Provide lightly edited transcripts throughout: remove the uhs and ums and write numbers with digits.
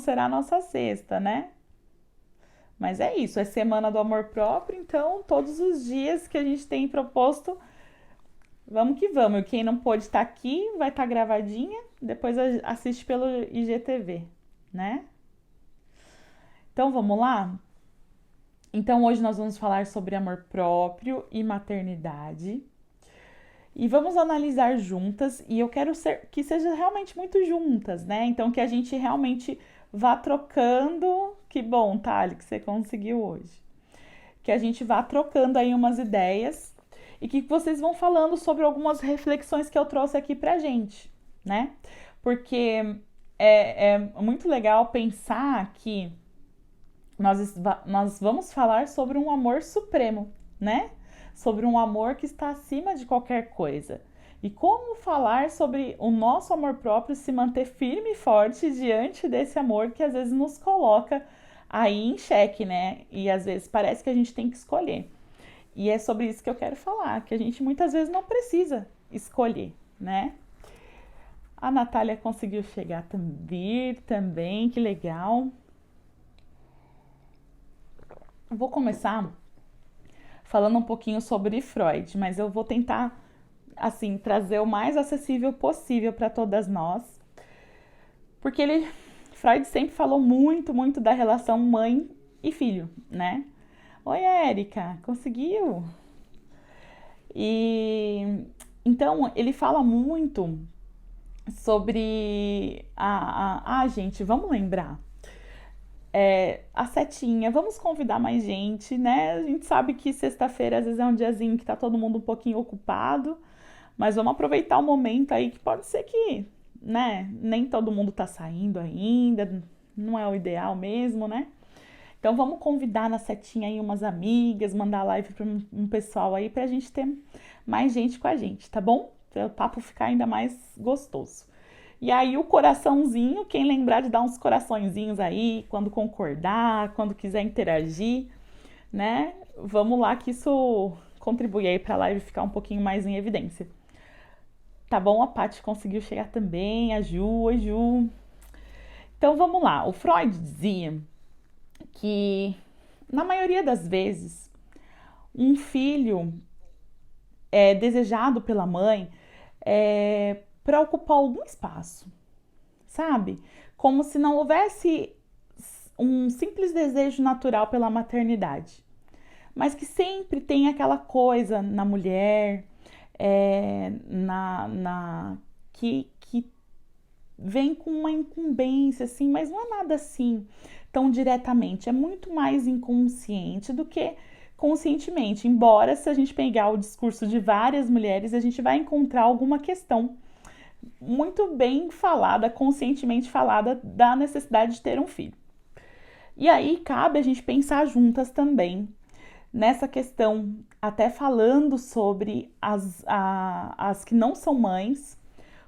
será a nossa sexta, né? Mas é isso, é semana do amor próprio, então todos os dias que a gente tem proposto, vamos que vamos. E quem não pôde estar aqui vai estar gravadinha, depois assiste pelo IGTV, né? Então vamos lá? Então hoje nós vamos falar sobre amor próprio e maternidade. E vamos analisar juntas, e eu quero que seja realmente muito juntas, né? Então que a gente realmente vá trocando. Que bom, Thali, que você conseguiu hoje. Que a gente vá trocando aí umas ideias e que vocês vão falando sobre algumas reflexões que eu trouxe aqui pra gente, né? Porque é muito legal pensar que nós vamos falar sobre um amor supremo, né? Sobre um amor que está acima de qualquer coisa. E como falar sobre o nosso amor próprio se manter firme e forte diante desse amor que às vezes nos coloca aí em xeque, né? E às vezes parece que a gente tem que escolher. E é sobre isso que eu quero falar, que a gente muitas vezes não precisa escolher, né? A Natália conseguiu chegar vir também, que legal. Vou começar falando um pouquinho sobre Freud, mas eu vou tentar assim trazer o mais acessível possível para todas nós, porque Freud sempre falou muito da relação mãe e filho, né? Oi, Érica, conseguiu? E então ele fala muito sobre gente, vamos lembrar. A setinha, vamos convidar mais gente, né? A gente sabe que sexta-feira às vezes é um diazinho que tá todo mundo um pouquinho ocupado, mas vamos aproveitar o momento aí que pode ser que, né, nem todo mundo tá saindo ainda, não é o ideal mesmo, né? Então vamos convidar na setinha aí umas amigas, mandar live para um pessoal aí pra gente ter mais gente com a gente, tá bom? Para o papo ficar ainda mais gostoso. E aí o coraçãozinho, quem lembrar de dar uns coraçõezinhos aí, quando concordar, quando quiser interagir, né? Vamos lá que isso contribui aí para a live ficar um pouquinho mais em evidência. Tá bom? A Paty conseguiu chegar também, a Ju, oi Ju. Então vamos lá. O Freud dizia que na maioria das vezes um filho é desejado pela mãe para ocupar algum espaço, sabe? Como se não houvesse um simples desejo natural pela maternidade, mas que sempre tem aquela coisa na mulher, que vem com uma incumbência, assim, mas não é nada assim tão diretamente, é muito mais inconsciente do que conscientemente. Embora, se a gente pegar o discurso de várias mulheres, a gente vai encontrar alguma questão muito bem falada, conscientemente falada, da necessidade de ter um filho. E aí cabe a gente pensar juntas também nessa questão, até falando sobre as que não são mães.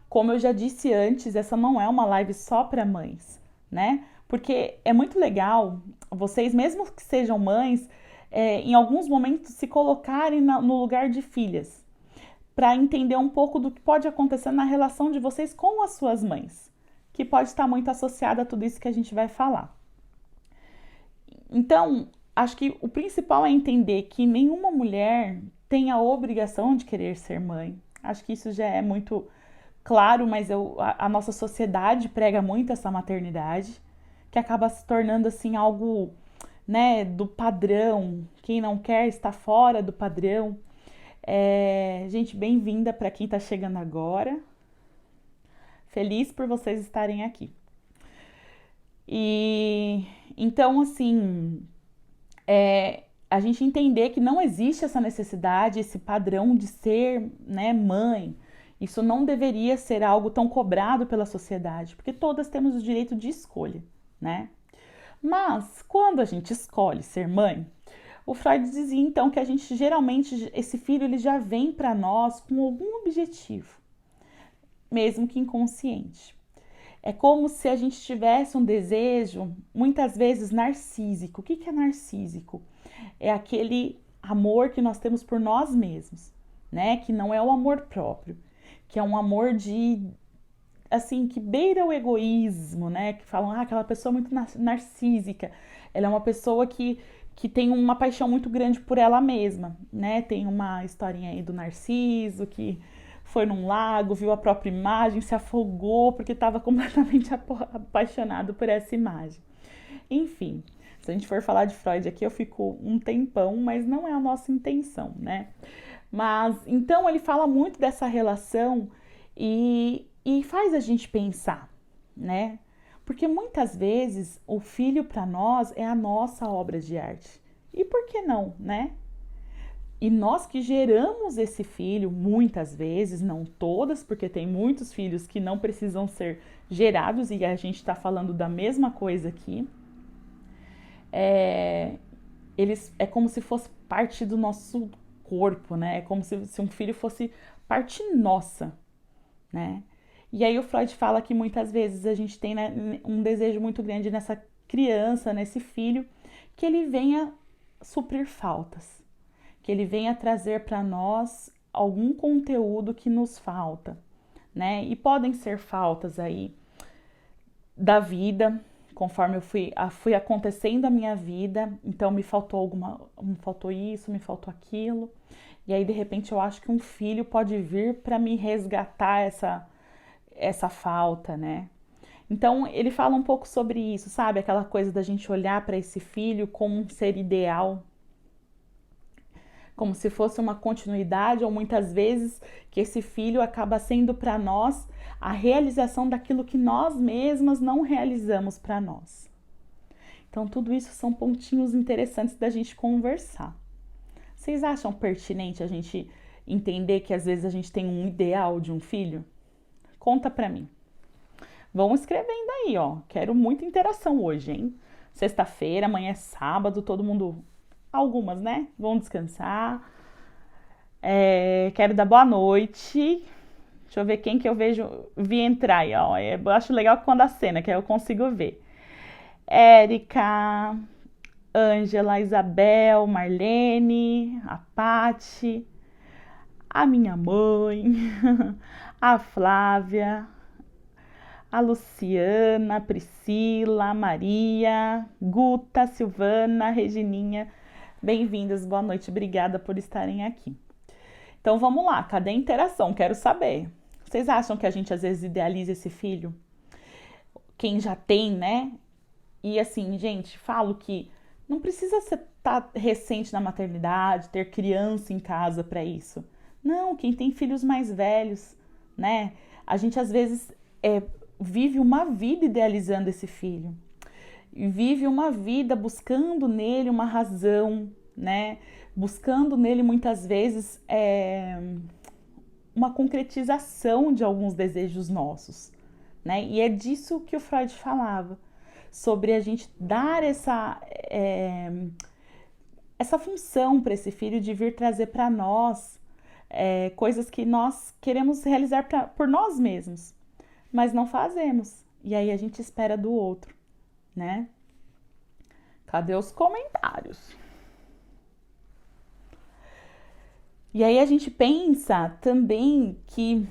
Como eu já disse antes, essa não é uma live só para mães, né? Porque é muito legal vocês, mesmo que sejam mães, em alguns momentos se colocarem no lugar de filhas, para entender um pouco do que pode acontecer na relação de vocês com as suas mães, que pode estar muito associada a tudo isso que a gente vai falar. Então, acho que o principal é entender que nenhuma mulher tem a obrigação de querer ser mãe. Acho que isso já é muito claro, mas a nossa sociedade prega muito essa maternidade, que acaba se tornando assim algo, né, do padrão. Quem não quer está fora do padrão. Gente, bem-vinda para quem está chegando agora. Feliz por vocês estarem aqui. E então, assim, a gente entender que não existe essa necessidade, esse padrão de ser, né, mãe. Isso não deveria ser algo tão cobrado pela sociedade, porque todas temos o direito de escolha, né? Mas quando a gente escolhe ser mãe, o Freud dizia então que a gente geralmente esse filho ele já vem para nós com algum objetivo, mesmo que inconsciente. É como se a gente tivesse um desejo, muitas vezes narcísico. O que é narcísico? É aquele amor que nós temos por nós mesmos, né? Que não é o amor próprio, que é um amor de assim, que beira o egoísmo, né? Que falam, aquela pessoa muito narcísica. Ela é uma pessoa que tem uma paixão muito grande por ela mesma, né? Tem uma historinha aí do Narciso que foi num lago, viu a própria imagem, se afogou porque estava completamente apaixonado por essa imagem. Enfim, se a gente for falar de Freud aqui, eu fico um tempão, mas não é a nossa intenção, né? Mas então ele fala muito dessa relação e faz a gente pensar, né? Porque muitas vezes o filho para nós é a nossa obra de arte. E por que não, né? E nós que geramos esse filho, muitas vezes, não todas, porque tem muitos filhos que não precisam ser gerados, e a gente está falando da mesma coisa aqui. É como se fosse parte do nosso corpo, né? É como se um filho fosse parte nossa, né? E aí o Freud fala que muitas vezes a gente tem, né, um desejo muito grande nessa criança, nesse filho, que ele venha suprir faltas, que ele venha trazer para nós algum conteúdo que nos falta, né? E podem ser faltas aí da vida, conforme eu fui acontecendo a minha vida, então me faltou isso, me faltou aquilo. E aí de repente eu acho que um filho pode vir para me resgatar essa falta, né? Então ele fala um pouco sobre isso, sabe? Aquela coisa da gente olhar para esse filho como um ser ideal, como se fosse uma continuidade, ou muitas vezes que esse filho acaba sendo para nós a realização daquilo que nós mesmas não realizamos para nós. Então tudo isso são pontinhos interessantes da gente conversar. Vocês acham pertinente a gente entender que às vezes a gente tem um ideal de um filho? Conta pra mim. Vão escrevendo aí, ó. Quero muita interação hoje, hein? Sexta-feira, amanhã é sábado, todo mundo... Algumas, né? Vão descansar. Quero dar boa noite. Deixa eu ver quem que eu vi entrar aí, ó. Eu acho legal quando a cena, que aí eu consigo ver. Érica, Ângela, Isabel, Marlene, a Pati, a minha mãe, a Flávia, a Luciana, a Priscila, a Maria, Guta, Silvana, Regininha. Bem-vindas, boa noite, obrigada por estarem aqui. Então vamos lá, cadê a interação? Quero saber. Vocês acham que a gente às vezes idealiza esse filho? Quem já tem, né? E assim, gente, falo que não precisa estar recente na maternidade, ter criança em casa para isso. Não, quem tem filhos mais velhos, né? A gente às vezes vive uma vida idealizando esse filho. E vive uma vida buscando nele uma razão, né? Buscando nele muitas vezes uma concretização de alguns desejos nossos, né? E é disso que o Freud falava, sobre a gente dar essa função para esse filho de vir trazer para nós coisas que nós queremos realizar por nós mesmos, mas não fazemos. E aí a gente espera do outro, né? Cadê os comentários? E aí a gente pensa também que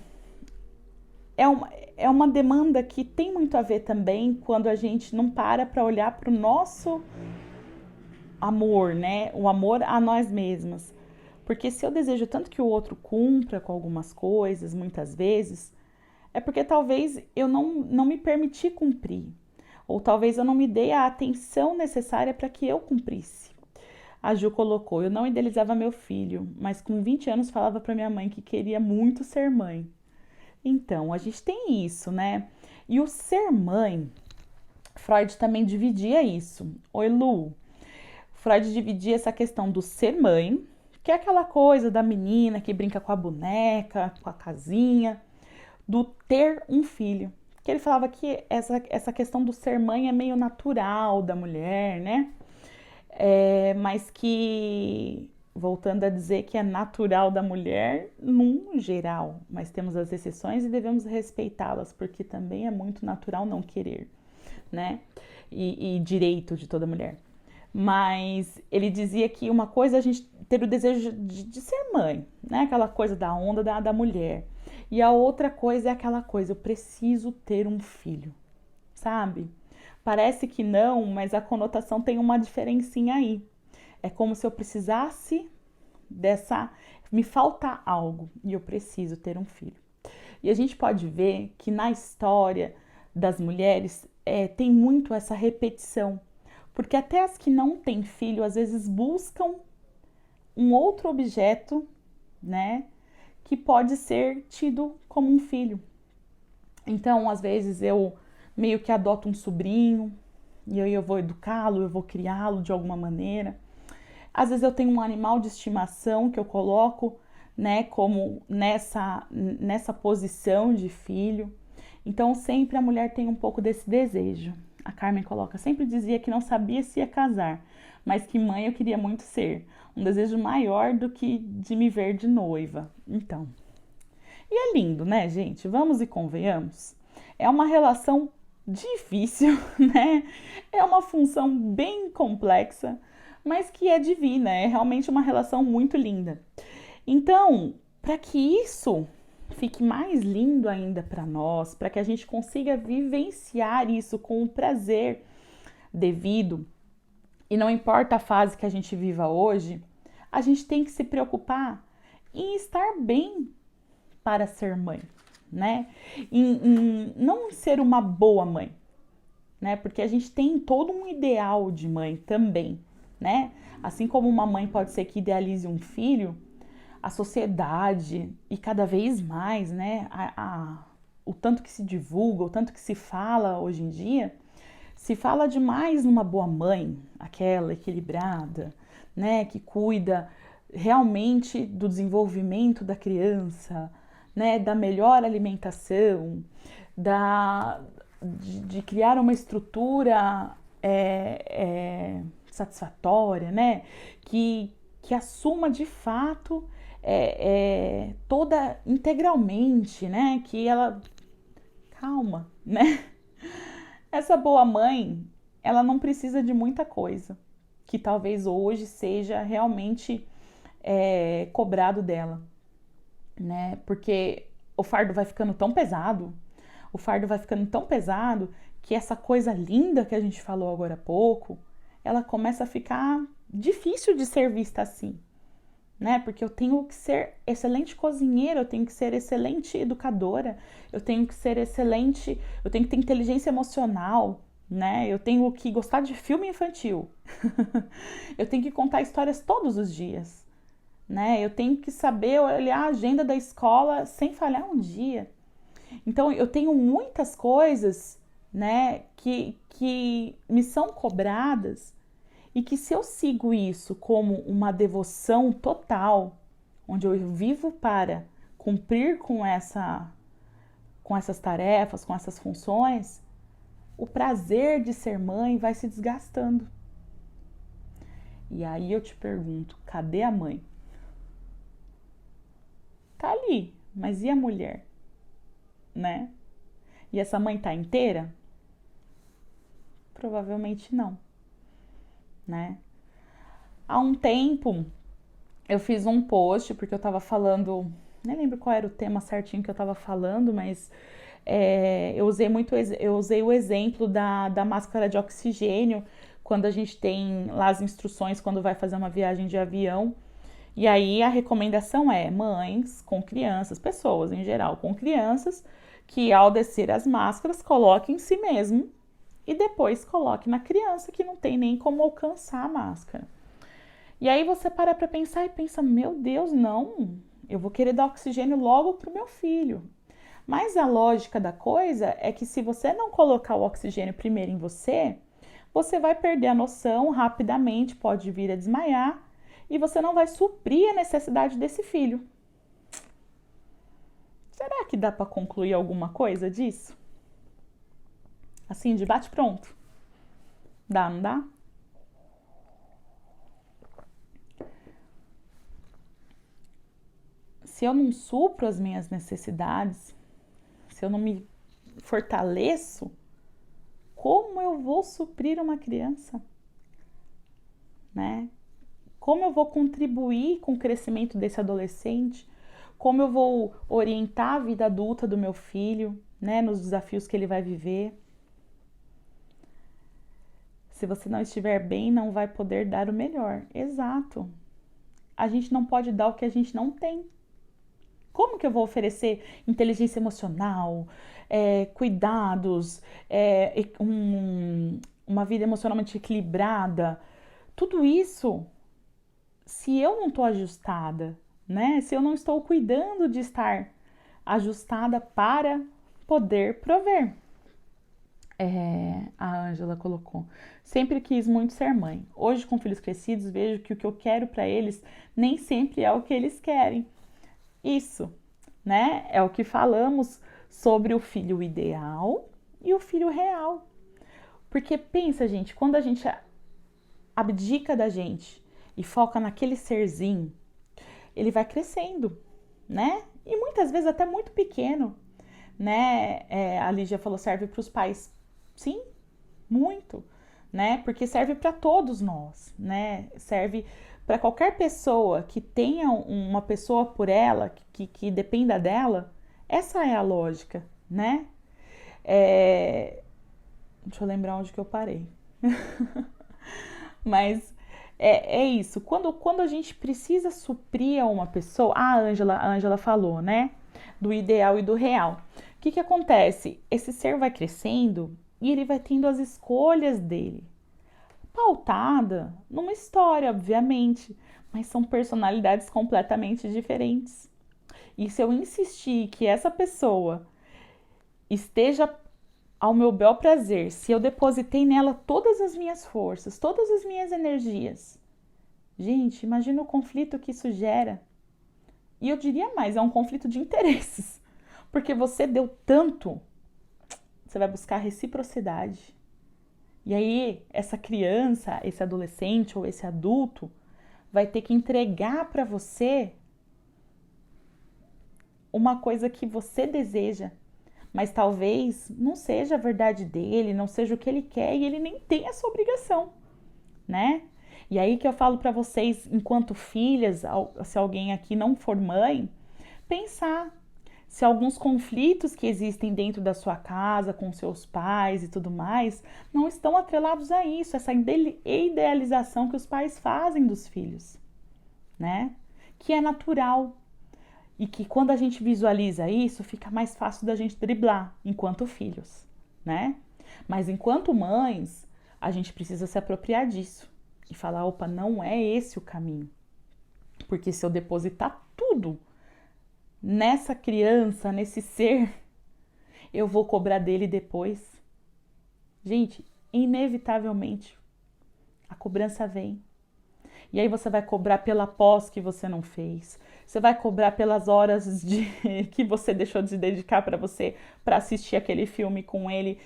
é uma demanda que tem muito a ver também quando a gente não para olhar para o nosso amor, né? O amor a nós mesmas. Porque se eu desejo tanto que o outro cumpra com algumas coisas, muitas vezes, é porque talvez eu não me permiti cumprir. Ou talvez eu não me dei a atenção necessária para que eu cumprisse. A Ju colocou, eu não idealizava meu filho, mas com 20 anos falava para minha mãe que queria muito ser mãe. Então, a gente tem isso, né? E o ser mãe, Freud também dividia isso. Oi, Lu. Freud dividia essa questão do ser mãe, que é aquela coisa da menina que brinca com a boneca, com a casinha, do ter um filho. Que ele falava que essa questão do ser mãe é meio natural da mulher, né? Mas que, voltando a dizer que é natural da mulher num geral, mas temos as exceções e devemos respeitá-las, porque também é muito natural não querer, né? E direito de toda mulher. Mas ele dizia que uma coisa é a gente ter o desejo de ser mãe, né? Aquela coisa da onda da mulher. E a outra coisa é aquela coisa, eu preciso ter um filho, sabe? Parece que não, mas a conotação tem uma diferencinha aí. É como se eu precisasse dessa. Me falta algo e eu preciso ter um filho. E a gente pode ver que na história das mulheres tem muito essa repetição. Porque até as que não têm filho, às vezes buscam um outro objeto, né? Que pode ser tido como um filho. Então, às vezes, eu meio que adoto um sobrinho, e aí eu vou educá-lo, eu vou criá-lo de alguma maneira. Às vezes eu tenho um animal de estimação que eu coloco, né, como nessa posição de filho. Então sempre a mulher tem um pouco desse desejo. A Carmen coloca, sempre dizia que não sabia se ia casar, mas que mãe eu queria muito ser. Um desejo maior do que de me ver de noiva. Então, e é lindo, né, gente? Vamos e convenhamos. É uma relação difícil, né? É uma função bem complexa, mas que é divina, é realmente uma relação muito linda. Então, para que isso fique mais lindo ainda para nós, para que a gente consiga vivenciar isso com o prazer devido, e não importa a fase que a gente viva hoje, a gente tem que se preocupar em estar bem para ser mãe, né? Em não ser uma boa mãe, né? Porque a gente tem todo um ideal de mãe também, né? Assim como uma mãe pode ser que idealize um filho, a sociedade e cada vez mais, né? O tanto que se divulga, o tanto que se fala hoje em dia, se fala demais numa boa mãe, aquela equilibrada, né? Que cuida realmente do desenvolvimento da criança, né? Da melhor alimentação, de criar uma estrutura satisfatória, né? Que assuma de fato toda integralmente, né? Que ela calma, né? Essa boa mãe, ela não precisa de muita coisa, que talvez hoje seja realmente cobrado dela, né? Porque o fardo vai ficando tão pesado, que essa coisa linda que a gente falou agora há pouco, ela começa a ficar difícil de ser vista assim, né? Porque eu tenho que ser excelente cozinheira, eu tenho que ser excelente educadora, eu tenho que ser excelente, eu tenho que ter inteligência emocional, né? Eu tenho que gostar de filme infantil. Eu tenho que contar histórias todos os dias, né? Eu tenho que saber olhar a agenda da escola sem falhar um dia. Então eu tenho muitas coisas, né, que me são cobradas e que se eu sigo isso como uma devoção total, onde eu vivo para cumprir com essas tarefas, com essas funções, o prazer de ser mãe vai se desgastando. E aí eu te pergunto, cadê a mãe? Tá ali, mas e a mulher, né? E essa mãe tá inteira? Provavelmente não, né? Há um tempo eu fiz um post porque eu tava falando, nem lembro qual era o tema certinho que eu tava falando, mas eu usei o exemplo da máscara de oxigênio quando a gente tem lá as instruções quando vai fazer uma viagem de avião. E aí a recomendação é mães com crianças, pessoas em geral com crianças, que ao descer as máscaras coloque em si mesmo e depois coloque na criança que não tem nem como alcançar a máscara. E aí você para pensar e pensa, meu Deus, não, eu vou querer dar oxigênio logo pro meu filho. Mas a lógica da coisa é que se você não colocar o oxigênio primeiro em você, você vai perder a noção rapidamente, pode vir a desmaiar e você não vai suprir a necessidade desse filho. Será que dá para concluir alguma coisa disso? Assim, de bate pronto. Dá, não dá? Se eu não supro as minhas necessidades, se eu não me fortaleço, como eu vou suprir uma criança? Né? Como eu vou contribuir com o crescimento desse adolescente? como eu vou orientar a vida adulta do meu filho, né, nos desafios que ele vai viver. Se você não estiver bem, não vai poder dar o melhor. Exato. A gente não pode dar o que a gente não tem. Como que eu vou oferecer inteligência emocional, cuidados, uma vida emocionalmente equilibrada? Tudo isso, se eu não estou ajustada, né? Se eu não estou cuidando de estar ajustada para poder prover. A Ângela colocou. Sempre quis muito ser mãe. Hoje, com filhos crescidos, vejo que o que eu quero para eles nem sempre é o que eles querem. Isso, né? É o que falamos sobre o filho ideal e o filho real. Porque pensa, gente, quando a gente abdica da gente e foca naquele serzinho, ele vai crescendo, né? E muitas vezes até muito pequeno, né? A Lígia falou, serve para os pais. Sim, muito, né? Porque serve para todos nós, né? Serve para qualquer pessoa que tenha uma pessoa por ela, que dependa dela. Essa é a lógica, né? Deixa eu lembrar onde que eu parei. Mas é isso. Quando a gente precisa suprir a uma pessoa, a Ângela falou, né? Do ideal e do real. O que acontece? Esse ser vai crescendo e ele vai tendo as escolhas dele. Pautada numa história, obviamente, mas são personalidades completamente diferentes. E se eu insistir que essa pessoa esteja ao meu bel prazer, se eu depositei nela todas as minhas forças, todas as minhas energias, gente, imagina o conflito que isso gera. E eu diria mais, é um conflito de interesses, porque você deu tanto, você vai buscar reciprocidade. E aí, essa criança, esse adolescente ou esse adulto vai ter que entregar para você uma coisa que você deseja, mas talvez não seja a verdade dele, não seja o que ele quer e ele nem tem essa obrigação, né? E aí que eu falo para vocês, enquanto filhas, se alguém aqui não for mãe, pensar se alguns conflitos que existem dentro da sua casa, com seus pais e tudo mais, não estão atrelados a isso, essa idealização que os pais fazem dos filhos, né? Que é natural. E que quando a gente visualiza isso, fica mais fácil da gente driblar enquanto filhos, né? Mas enquanto mães, a gente precisa se apropriar disso e falar, opa, não é esse o caminho. Porque se eu depositar tudo nessa criança, nesse ser, eu vou cobrar dele depois. Gente, inevitavelmente, a cobrança vem. E aí você vai cobrar pela pós que você não fez. Você vai cobrar pelas horas que você deixou de se dedicar para assistir aquele filme com ele,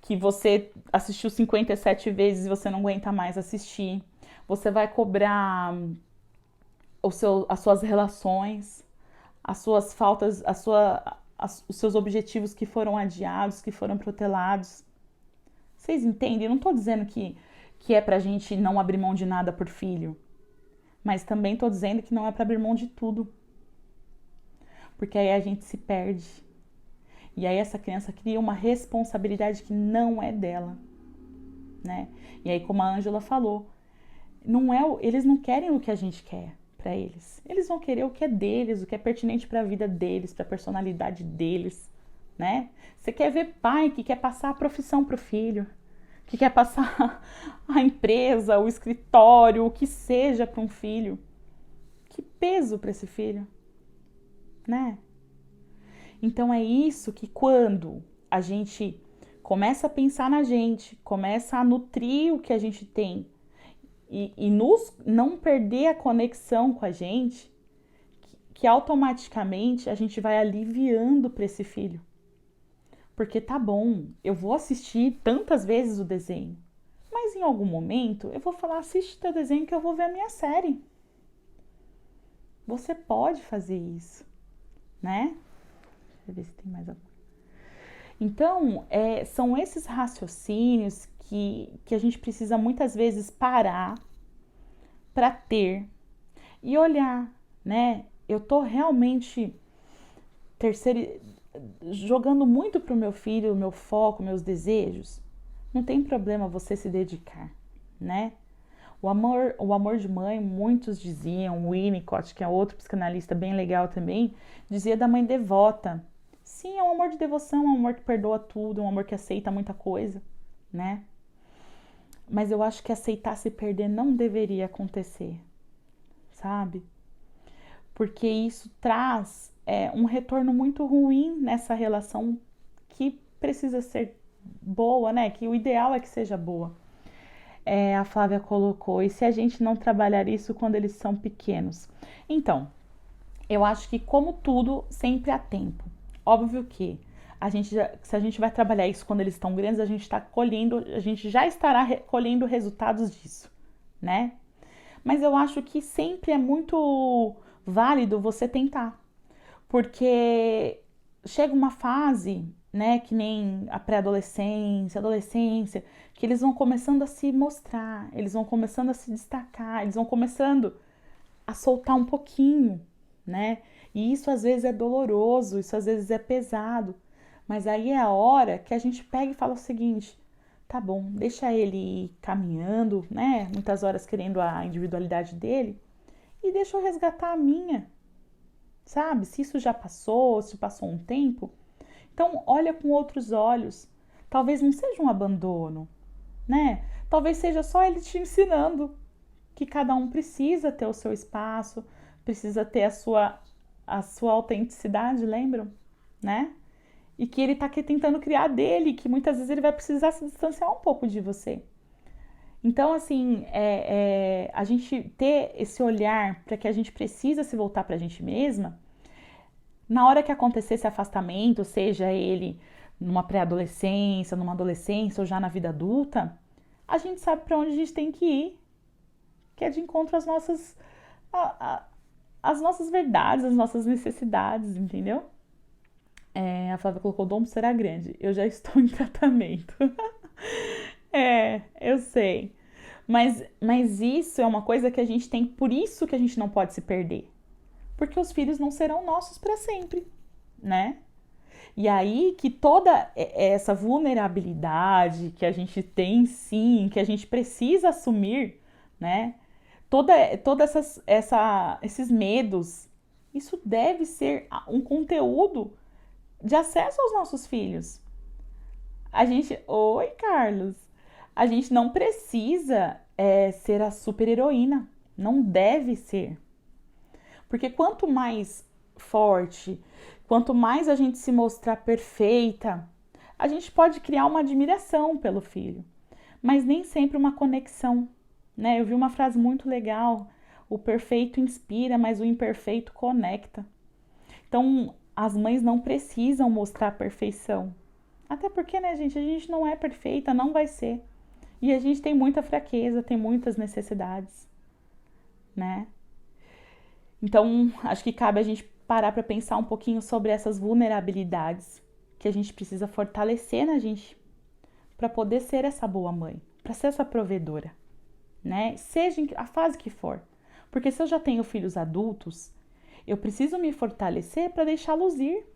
que você assistiu 57 vezes e você não aguenta mais assistir. Você vai cobrar as suas relações, as suas faltas, os seus objetivos que foram adiados, que foram protelados. Vocês entendem? Eu não estou dizendo que é pra gente não abrir mão de nada por filho. Mas também estou dizendo que não é para abrir mão de tudo. Porque aí a gente se perde. E aí essa criança cria uma responsabilidade que não é dela, né? E aí, como a Ângela falou, eles não querem o que a gente quer para eles. Eles vão querer o que é deles, o que é pertinente para a vida deles, para a personalidade deles, né? Você quer ver pai que quer passar a profissão pro filho, que quer passar a empresa, o escritório, o que seja para um filho. Que peso para esse filho, né? Então é isso que quando a gente começa a pensar na gente, começa a nutrir o que a gente tem e não perder a conexão com a gente, que automaticamente a gente vai aliviando para esse filho. Porque tá bom, eu vou assistir tantas vezes o desenho, mas em algum momento eu vou falar, assiste teu desenho que eu vou ver a minha série. Você pode fazer isso, né? Deixa eu ver se tem mais alguma. Então, são esses raciocínios que a gente precisa muitas vezes parar para ter e olhar, né? eu tô realmente jogando muito pro meu filho, o meu foco, meus desejos, não tem problema você se dedicar, né? O amor de mãe, muitos diziam, o Winnicott, que é outro psicanalista bem legal também, dizia da mãe devota. Sim, é um amor de devoção, é um amor que perdoa tudo, é um amor que aceita muita coisa, né? Mas eu acho que aceitar se perder não deveria acontecer, sabe? Porque isso traz um retorno muito ruim nessa relação que precisa ser boa, né? Que o ideal é que seja boa. A Flávia colocou, e se a gente não trabalhar isso quando eles são pequenos? Então, eu acho que como tudo, sempre há tempo. Óbvio que se a gente vai trabalhar isso quando eles estão grandes, a gente já estará colhendo resultados disso, né? Mas eu acho que sempre é muito válido você tentar, porque chega uma fase, né, que nem a pré-adolescência, adolescência, que eles vão começando a se mostrar, eles vão começando a se destacar, eles vão começando a soltar um pouquinho, né? E isso às vezes é doloroso, isso às vezes é pesado, mas aí é a hora que a gente pega e fala o seguinte: tá bom, deixa ele ir caminhando, né? Muitas horas querendo a individualidade dele, e deixa eu resgatar a minha, sabe? Se isso já passou, se passou um tempo, então olha com outros olhos. Talvez não seja um abandono, né? Talvez seja só ele te ensinando que cada um precisa ter o seu espaço, precisa ter a sua autenticidade, lembram? Né? E que ele tá aqui tentando criar dele, que muitas vezes ele vai precisar se distanciar um pouco de você. Então, assim, a gente ter esse olhar para que a gente precisa se voltar para a gente mesma, na hora que acontecer esse afastamento, seja ele numa pré-adolescência, numa adolescência ou já na vida adulta, a gente sabe para onde a gente tem que ir, que é de encontro às nossas verdades, às nossas necessidades, entendeu? A Flávia colocou: o dom será grande. Eu já estou em tratamento. Eu sei. Mas isso é uma coisa que a gente tem, por isso que a gente não pode se perder. Porque os filhos não serão nossos para sempre, né? E aí que toda essa vulnerabilidade que a gente tem, sim, que a gente precisa assumir, né? Toda esses medos, isso deve ser um conteúdo de acesso aos nossos filhos. Oi, Carlos. A gente não precisa ser a super-heroína. Não deve ser. Porque quanto mais forte, quanto mais a gente se mostrar perfeita, a gente pode criar uma admiração pelo filho, mas nem sempre uma conexão, né? Eu vi uma frase muito legal: o perfeito inspira, mas o imperfeito conecta. Então, as mães não precisam mostrar a perfeição. Até porque, né, gente, a gente não é perfeita, não vai ser. E a gente tem muita fraqueza, tem muitas necessidades, né? Então, acho que cabe a gente parar para pensar um pouquinho sobre essas vulnerabilidades que a gente precisa fortalecer na gente para poder ser essa boa mãe, para ser essa provedora, né? Seja a fase que for. Porque se eu já tenho filhos adultos, eu preciso me fortalecer para deixá-los ir.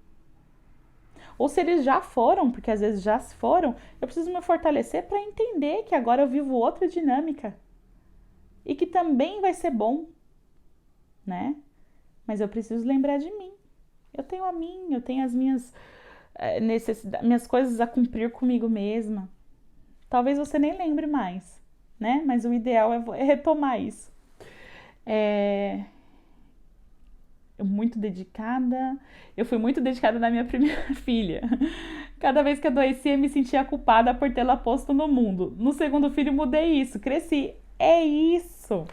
Ou se eles já foram, porque às vezes já foram, eu preciso me fortalecer para entender que agora eu vivo outra dinâmica e que também vai ser bom, né? Mas eu preciso lembrar de mim. Eu tenho a mim, eu tenho as minhas necessidades, minhas coisas a cumprir comigo mesma. Talvez você nem lembre mais, né? Mas o ideal é retomar isso. Muito dedicada. Eu fui muito dedicada na minha primeira filha. Cada vez que adoecia, me sentia culpada por tê-la posto no mundo. No segundo filho, mudei isso, cresci. É isso,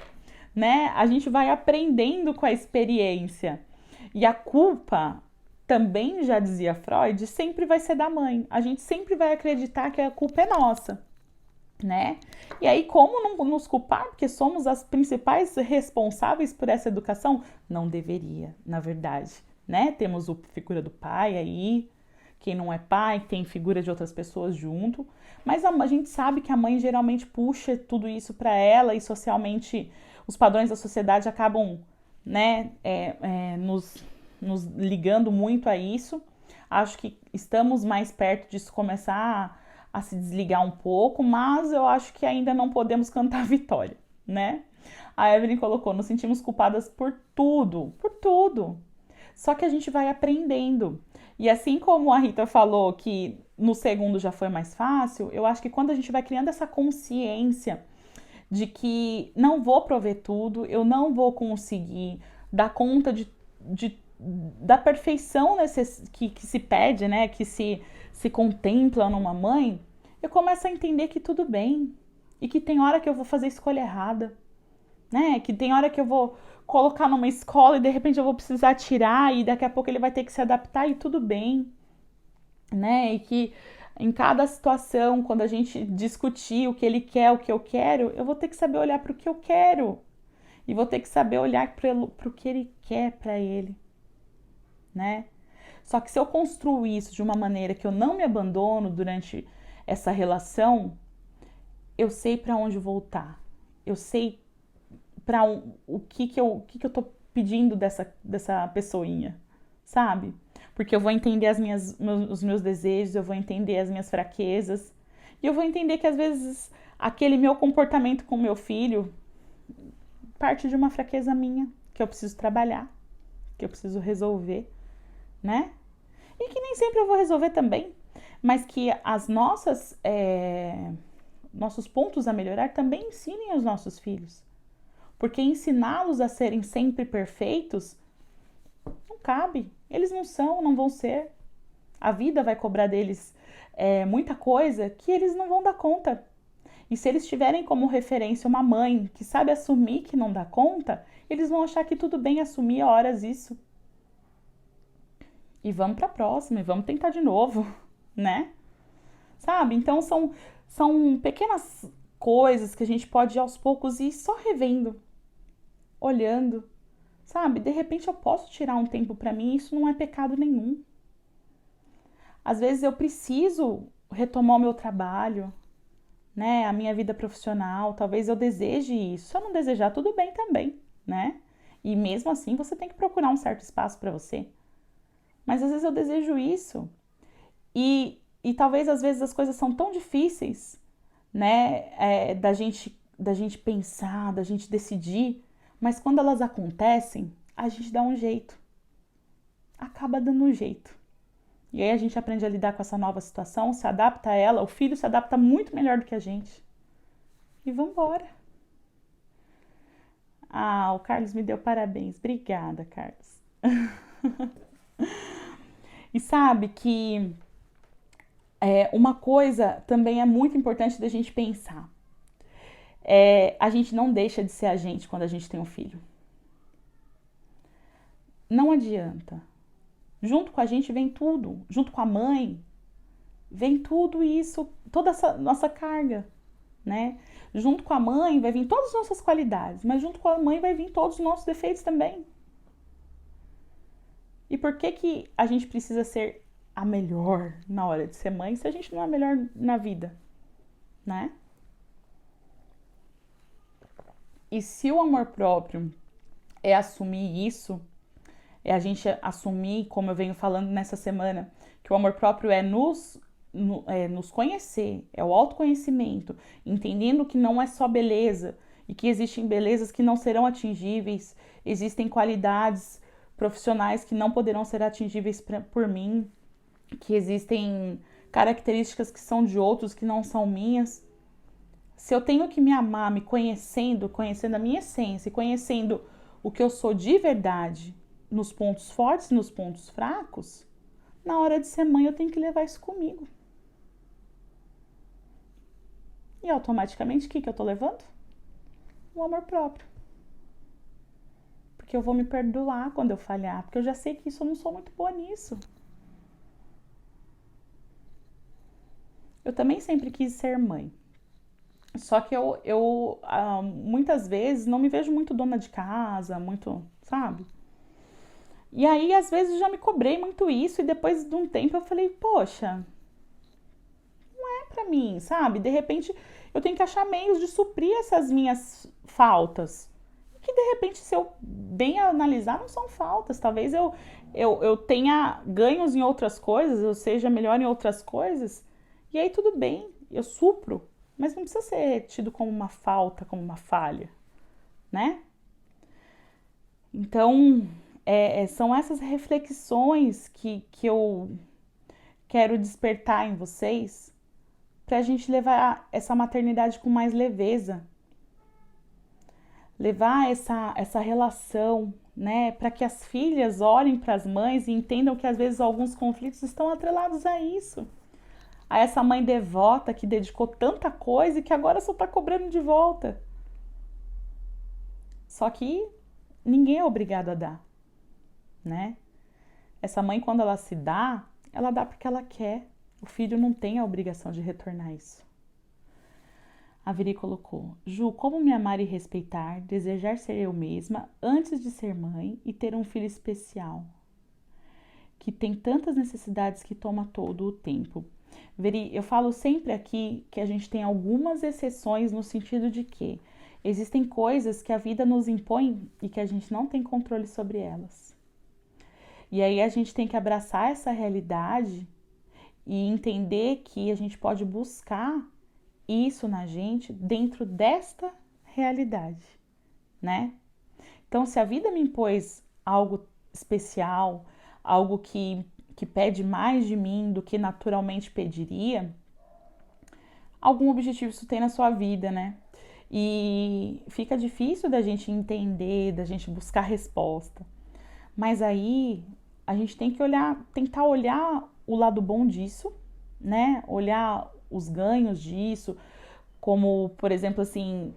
né? A gente vai aprendendo com a experiência. E a culpa, também já dizia Freud, sempre vai ser da mãe. A gente sempre vai acreditar que a culpa é nossa, né? E aí, como não nos culpar, porque somos as principais responsáveis por essa educação? Não deveria, na verdade, né? Temos a figura do pai aí, quem não é pai, tem figura de outras pessoas junto, mas a gente sabe que a mãe geralmente puxa tudo isso para ela e socialmente os padrões da sociedade acabam né, nos ligando muito a isso. Acho que estamos mais perto disso começar a se desligar um pouco, mas eu acho que ainda não podemos cantar a vitória, né? A Evelyn colocou, nos sentimos culpadas por tudo, por tudo. Só que a gente vai aprendendo. E assim como a Rita falou que no segundo já foi mais fácil, eu acho que quando a gente vai criando essa consciência de que não vou prover tudo, eu não vou conseguir dar conta da perfeição que se pede, né? Que se contempla numa mãe, eu começo a entender que tudo bem. E que tem hora que eu vou fazer escolha errada, né? Que tem hora que eu vou colocar numa escola e de repente eu vou precisar tirar e daqui a pouco ele vai ter que se adaptar e tudo bem, né? E que em cada situação, quando a gente discutir o que ele quer, o que eu quero, eu vou ter que saber olhar para o que eu quero e vou ter que saber olhar para o que ele quer para ele, né? Só que se eu construo isso de uma maneira que eu não me abandono durante essa relação, eu sei para onde voltar, eu sei para o que eu tô pedindo dessa pessoinha, sabe? Porque eu vou entender os meus desejos, eu vou entender as minhas fraquezas, e eu vou entender que às vezes aquele meu comportamento com meu filho parte de uma fraqueza minha, que eu preciso trabalhar, que eu preciso resolver, né? E que nem sempre eu vou resolver também, mas que as nossos pontos a melhorar também ensinem aos nossos filhos. Porque ensiná-los a serem sempre perfeitos não cabe. Eles não são, não vão ser. A vida vai cobrar deles muita coisa que eles não vão dar conta. E se eles tiverem como referência uma mãe que sabe assumir que não dá conta, eles vão achar que tudo bem assumir a horas isso. E vamos para a próxima, e vamos tentar de novo, né? Sabe? Então são pequenas coisas que a gente pode aos poucos ir só revendo, olhando, sabe? De repente eu posso tirar um tempo para mim, isso não é pecado nenhum. Às vezes eu preciso retomar o meu trabalho, né? A minha vida profissional, talvez eu deseje isso. Se eu não desejar, tudo bem também, né? E mesmo assim você tem que procurar um certo espaço para você. Mas às vezes eu desejo isso. E talvez às vezes as coisas são tão difíceis, né? Da gente pensar, da gente decidir. Mas quando elas acontecem, a gente dá um jeito. Acaba dando um jeito. E aí a gente aprende a lidar com essa nova situação, se adapta a ela. O filho se adapta muito melhor do que a gente. E vambora. Ah, o Carlos me deu parabéns. Obrigada, Carlos. E sabe que uma coisa também é muito importante da gente pensar. A gente não deixa de ser a gente quando a gente tem um filho. Não adianta. Junto com a gente vem tudo. Junto com a mãe, vem tudo isso, toda essa nossa carga, né? Junto com a mãe vai vir todas as nossas qualidades, mas junto com a mãe vai vir todos os nossos defeitos também. E por que a gente precisa ser a melhor na hora de ser mãe se a gente não é a melhor na vida, né? E se o amor próprio é assumir isso, é a gente assumir, como eu venho falando nessa semana, que o amor próprio é nos conhecer, é o autoconhecimento, entendendo que não é só beleza e que existem belezas que não serão atingíveis, existem qualidades profissionais que não poderão ser atingíveis por mim, que existem características que são de outros que não são minhas. Se eu tenho que me amar, me conhecendo a minha essência, conhecendo o que eu sou de verdade, nos pontos fortes e nos pontos fracos, na hora de ser mãe eu tenho que levar isso comigo. E automaticamente o que eu tô levando? O amor próprio. Porque eu vou me perdoar quando eu falhar, porque eu já sei que eu não sou muito boa nisso. Eu também sempre quis ser mãe. Só que eu muitas vezes não me vejo muito dona de casa, muito, sabe? E aí, às vezes, eu já me cobrei muito isso, e depois de um tempo eu falei, poxa, não é pra mim, sabe? De repente, eu tenho que achar meios de suprir essas minhas faltas. que de repente, se eu bem analisar, não são faltas. Talvez eu tenha ganhos em outras coisas, eu seja melhor em outras coisas, e aí tudo bem, eu supro, mas não precisa ser tido como uma falta, como uma falha, né? Então, são essas reflexões que eu quero despertar em vocês para a gente levar essa maternidade com mais leveza, levar essa relação, né, para que as filhas olhem para as mães e entendam que às vezes alguns conflitos estão atrelados a isso, a essa mãe devota que dedicou tanta coisa e que agora só está cobrando de volta. Só que ninguém é obrigado a dar, né? Essa mãe, quando ela dá porque ela quer. O filho não tem a obrigação de retornar isso. A Viri colocou: Ju, como me amar e respeitar, desejar ser eu mesma antes de ser mãe e ter um filho especial, que tem tantas necessidades que toma todo o tempo. Viri, eu falo sempre aqui que a gente tem algumas exceções no sentido de que existem coisas que a vida nos impõe e que a gente não tem controle sobre elas. E aí a gente tem que abraçar essa realidade e entender que a gente pode buscar isso na gente dentro desta realidade, né? Então, se a vida me impôs algo especial, algo que pede mais de mim do que naturalmente pediria, algum objetivo isso tem na sua vida, né? E fica difícil da gente entender, da gente buscar resposta. Mas aí a gente tem que tentar olhar o lado bom disso, né? Olhar os ganhos disso, como, por exemplo, assim,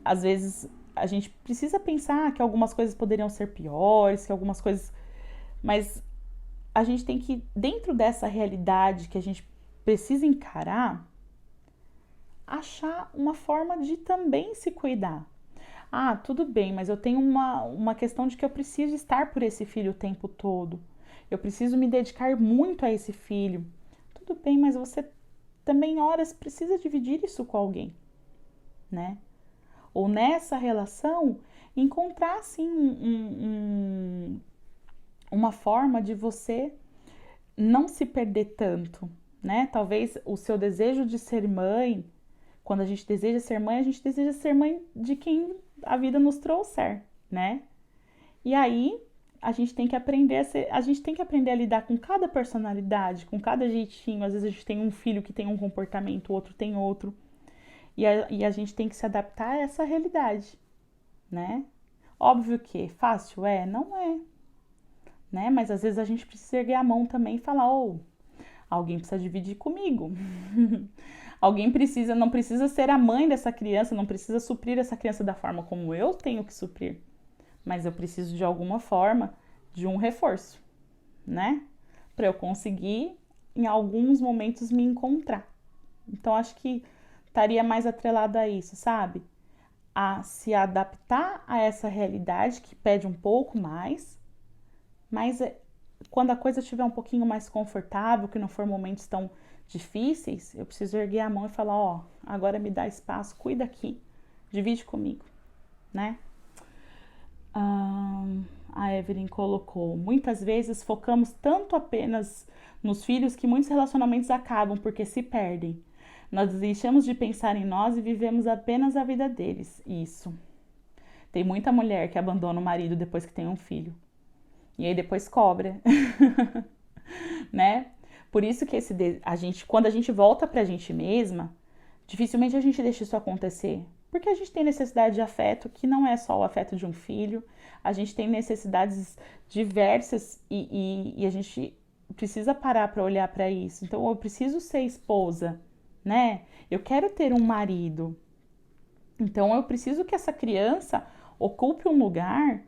às vezes a gente precisa pensar que algumas coisas poderiam ser piores, que algumas coisas... Mas a gente tem que, dentro dessa realidade que a gente precisa encarar, achar uma forma de também se cuidar. Ah, tudo bem, mas eu tenho uma questão de que eu preciso estar por esse filho o tempo todo. Eu preciso me dedicar muito a esse filho. Tudo bem, mas você também, horas, precisa dividir isso com alguém, né? Ou nessa relação, encontrar, assim, uma forma de você não se perder tanto, né? Talvez o seu desejo de ser mãe, quando a gente deseja ser mãe, a gente deseja ser mãe de quem a vida nos trouxer, né? E aí a gente tem que aprender a lidar com cada personalidade, com cada jeitinho. Às vezes a gente tem um filho que tem um comportamento, o outro tem outro. E a gente tem que se adaptar a essa realidade, né? Óbvio que fácil é? Não é, né? Mas às vezes a gente precisa erguer a mão também e falar, alguém precisa dividir comigo. Alguém não precisa ser a mãe dessa criança, não precisa suprir essa criança da forma como eu tenho que suprir. Mas eu preciso de alguma forma de um reforço, né? Para eu conseguir, em alguns momentos, me encontrar. Então, acho que estaria mais atrelado a isso, sabe? A se adaptar a essa realidade que pede um pouco mais, mas quando a coisa estiver um pouquinho mais confortável, que não for momentos tão difíceis, eu preciso erguer a mão e falar, agora me dá espaço, cuida aqui, divide comigo, né? A Evelyn colocou: muitas vezes focamos tanto apenas nos filhos que muitos relacionamentos acabam porque se perdem. Nós deixamos de pensar em nós e vivemos apenas a vida deles. Isso. Tem muita mulher que abandona o marido depois que tem um filho. E aí depois cobra. Né? Por isso que quando a gente volta pra gente mesma, dificilmente a gente deixa isso acontecer. Porque a gente tem necessidade de afeto, que não é só o afeto de um filho. A gente tem necessidades diversas e a gente precisa parar para olhar para isso. Então, eu preciso ser esposa, né? Eu quero ter um marido. Então, eu preciso que essa criança ocupe um lugar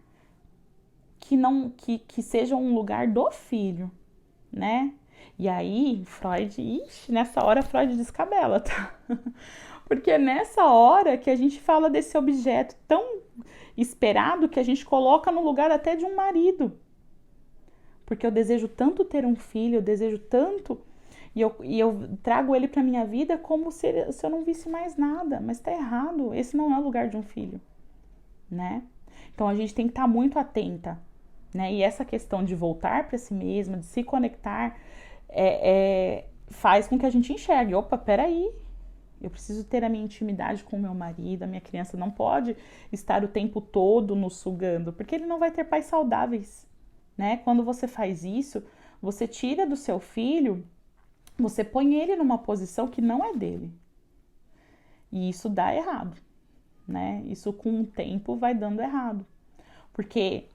que seja um lugar do filho, né? E aí, nessa hora Freud descabela, tá? Porque é nessa hora que a gente fala desse objeto tão esperado que a gente coloca no lugar até de um marido. Porque eu desejo tanto ter um filho, eu desejo tanto, e eu trago ele para minha vida como se eu não visse mais nada. Mas tá errado, esse não é o lugar de um filho, né? Então a gente tem que estar muito atenta, né? E essa questão de voltar para si mesma, de se conectar, faz com que a gente enxergue, opa, peraí, eu preciso ter a minha intimidade com o meu marido, a minha criança não pode estar o tempo todo nos sugando, porque ele não vai ter pais saudáveis, né? Quando você faz isso, você tira do seu filho, você põe ele numa posição que não é dele. E isso dá errado, né? Isso com o tempo vai dando errado. Porque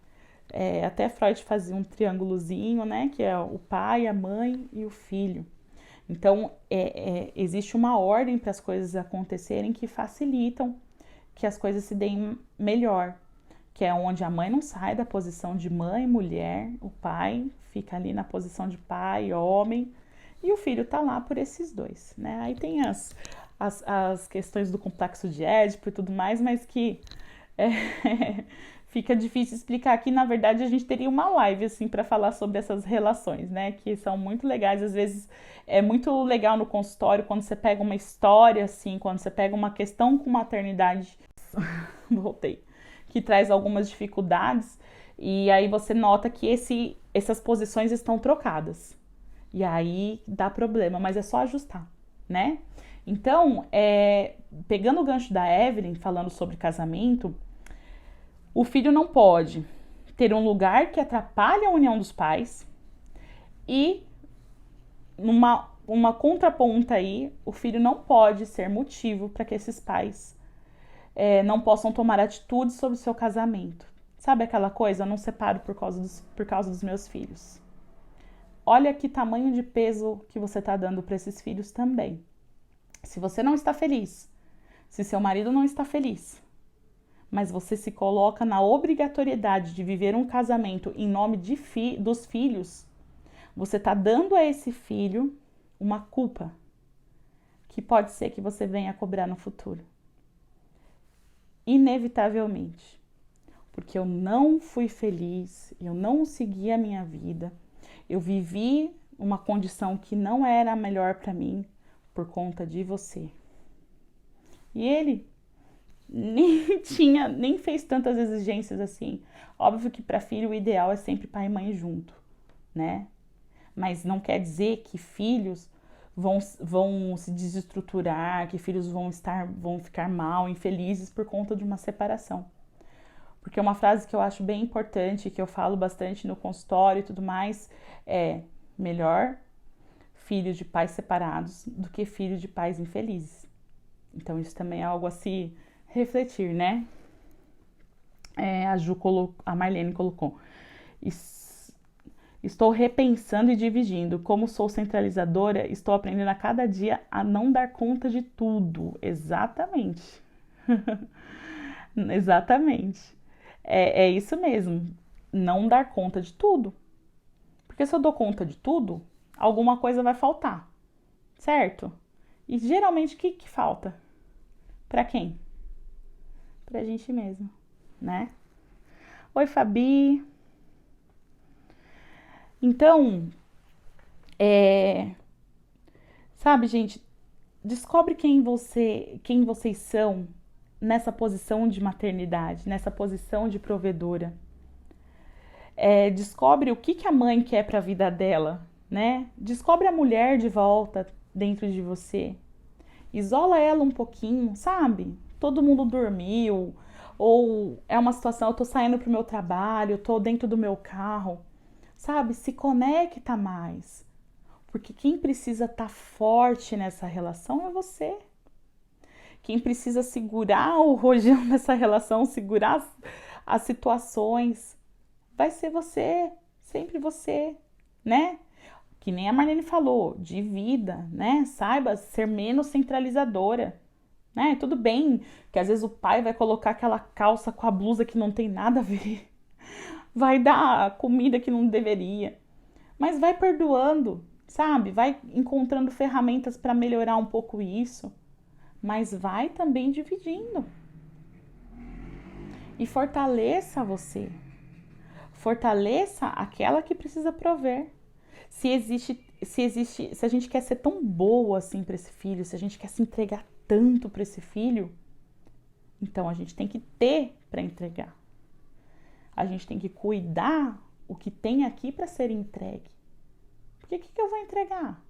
até Freud fazia um triângulozinho, né? Que é o pai, a mãe e o filho. Então, existe uma ordem para as coisas acontecerem que facilitam que as coisas se deem melhor. Que é onde a mãe não sai da posição de mãe, mulher, o pai fica ali na posição de pai, homem, e o filho tá lá por esses dois, né? Aí tem as questões do complexo de Édipo e tudo mais, mas que fica difícil explicar aqui. Na verdade, a gente teria uma live assim para falar sobre essas relações, né? Que são muito legais. Às vezes é muito legal no consultório quando você pega uma história assim, quando você pega uma questão com maternidade, voltei, que traz algumas dificuldades e aí você nota que essas posições estão trocadas. E aí dá problema, mas é só ajustar, né? Então, pegando o gancho da Evelyn, falando sobre casamento, o filho não pode ter um lugar que atrapalhe a união dos pais e, uma contraponta aí, o filho não pode ser motivo para que esses pais não possam tomar atitudes sobre o seu casamento. Sabe aquela coisa, eu não separo por causa dos meus filhos. Olha que tamanho de peso que você está dando para esses filhos também. Se você não está feliz, se seu marido não está feliz, mas você se coloca na obrigatoriedade de viver um casamento em nome dos filhos, você está dando a esse filho uma culpa que pode ser que você venha cobrar no futuro. Inevitavelmente. Porque eu não fui feliz, eu não segui a minha vida, eu vivi uma condição que não era a melhor para mim por conta de você. E ele nem fez tantas exigências assim. Óbvio que para filho o ideal é sempre pai e mãe junto, né? Mas não quer dizer que filhos vão se desestruturar, que filhos vão ficar mal, infelizes por conta de uma separação. Porque uma frase que eu acho bem importante, que eu falo bastante no consultório e tudo mais, é melhor filho de pais separados do que filho de pais infelizes. Então isso também é algo a se refletir, né? A Marlene colocou. Estou repensando e dividindo. Como sou centralizadora, estou aprendendo a cada dia a não dar conta de tudo. Exatamente. Exatamente. É isso mesmo. Não dar conta de tudo. Porque se eu dou conta de tudo, alguma coisa vai faltar. Certo? E geralmente o que falta? Pra quem? Pra gente mesmo, né? Oi, Fabi. Então, sabe, gente, descobre quem vocês são nessa posição de maternidade, nessa posição de provedora. Descobre o que a mãe quer para a vida dela, né? Descobre a mulher de volta dentro de você. Isola ela um pouquinho, sabe? Todo mundo dormiu, ou é uma situação, eu tô saindo pro meu trabalho, eu tô dentro do meu carro, sabe? Se conecta mais. Porque quem precisa estar forte nessa relação é você. Quem precisa segurar o rojão dessa relação, segurar as situações, vai ser você, sempre você, né? Que nem a Marlene falou, de vida, né? Saiba ser menos centralizadora, né? Tudo bem que às vezes o pai vai colocar aquela calça com a blusa que não tem nada a ver, vai dar comida que não deveria, mas vai perdoando, sabe? Vai encontrando ferramentas para melhorar um pouco isso, mas vai também dividindo. E fortaleça você. Fortaleça aquela que precisa prover. Se a gente quer ser tão boa assim para esse filho, se a gente quer se entregar tanto para esse filho, então a gente tem que ter para entregar. A gente tem que cuidar o que tem aqui para ser entregue. Porque o que eu vou entregar?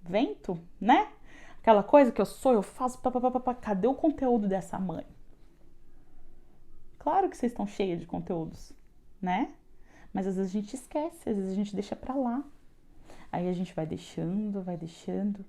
Vento, né? Aquela coisa que eu sou, eu faço, papapá. Cadê o conteúdo dessa mãe? Claro que vocês estão cheias de conteúdos, né? Mas às vezes a gente esquece, às vezes a gente deixa pra lá. Aí a gente vai deixando, vai deixando.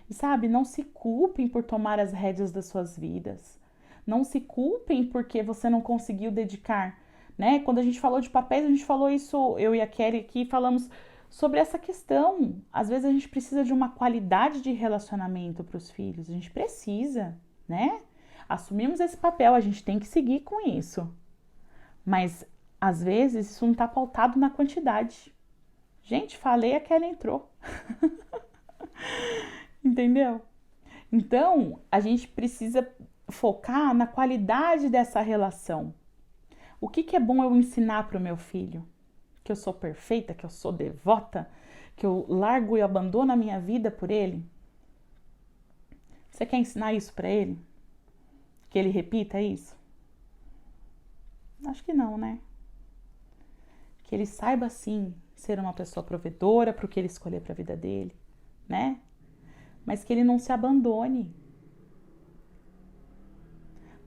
E sabe, não se culpem por tomar as rédeas das suas vidas. Não se culpem porque você não conseguiu dedicar, né? Quando a gente falou de papéis, a gente falou isso, eu e a Kelly aqui falamos sobre essa questão. Às vezes a gente precisa de uma qualidade de relacionamento para os filhos. A gente precisa, né? Assumimos esse papel, a gente tem que seguir com isso. Mas às vezes isso não está pautado na quantidade. Gente, falei, a Kelly entrou. Entendeu? Então, a gente precisa focar na qualidade dessa relação. O que é bom eu ensinar para o meu filho? Que eu sou perfeita, que eu sou devota, que eu largo e abandono a minha vida por ele? Você quer ensinar isso para ele? Que ele repita isso? Acho que não, né? Que ele saiba, sim, ser uma pessoa provedora para o que ele escolher para a vida dele, né? Mas que ele não se abandone.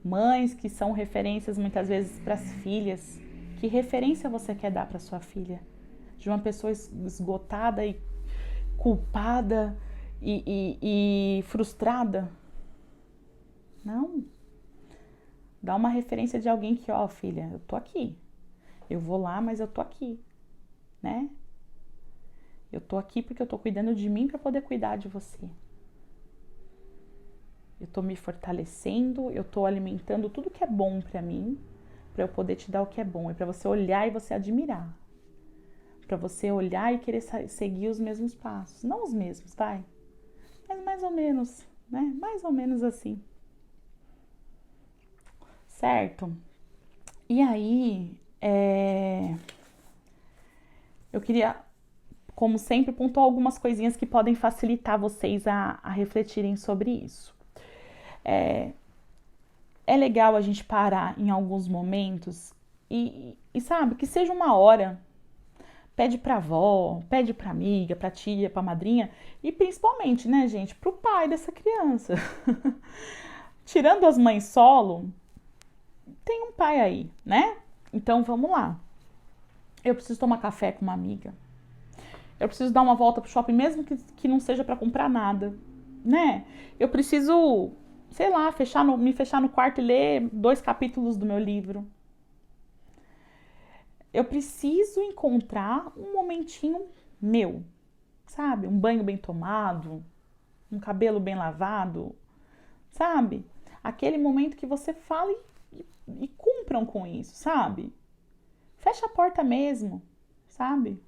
Mães que são referências muitas vezes para as filhas. Que referência você quer dar para sua filha? De uma pessoa esgotada e culpada e frustrada? Não. Dá uma referência de alguém que, ó, filha, eu tô aqui. Eu vou lá, mas eu tô aqui, né? Eu tô aqui porque eu tô cuidando de mim para poder cuidar de você. Eu tô me fortalecendo, eu tô alimentando tudo que é bom para mim, para eu poder te dar o que é bom. É para você olhar e você admirar. Para você olhar e querer seguir os mesmos passos. Não os mesmos, vai. Mas mais ou menos, né? Mais ou menos assim. Certo? E aí, eu queria, como sempre, pontuar algumas coisinhas que podem facilitar vocês a refletirem sobre isso. É legal a gente parar em alguns momentos e sabe, que seja uma hora. Pede pra avó, pede pra amiga, pra tia, pra madrinha e principalmente, né, gente, pro pai dessa criança. Tirando as mães solo, tem um pai aí, né? Então vamos lá. Eu preciso tomar café com uma amiga. Eu preciso dar uma volta pro shopping, mesmo que não seja pra comprar nada, né? Eu preciso, sei lá, me fechar no quarto e ler 2 capítulos do meu livro. Eu preciso encontrar um momentinho meu, sabe? Um banho bem tomado, um cabelo bem lavado, sabe? Aquele momento que você fala e cumpram com isso, sabe? Fecha a porta mesmo, sabe?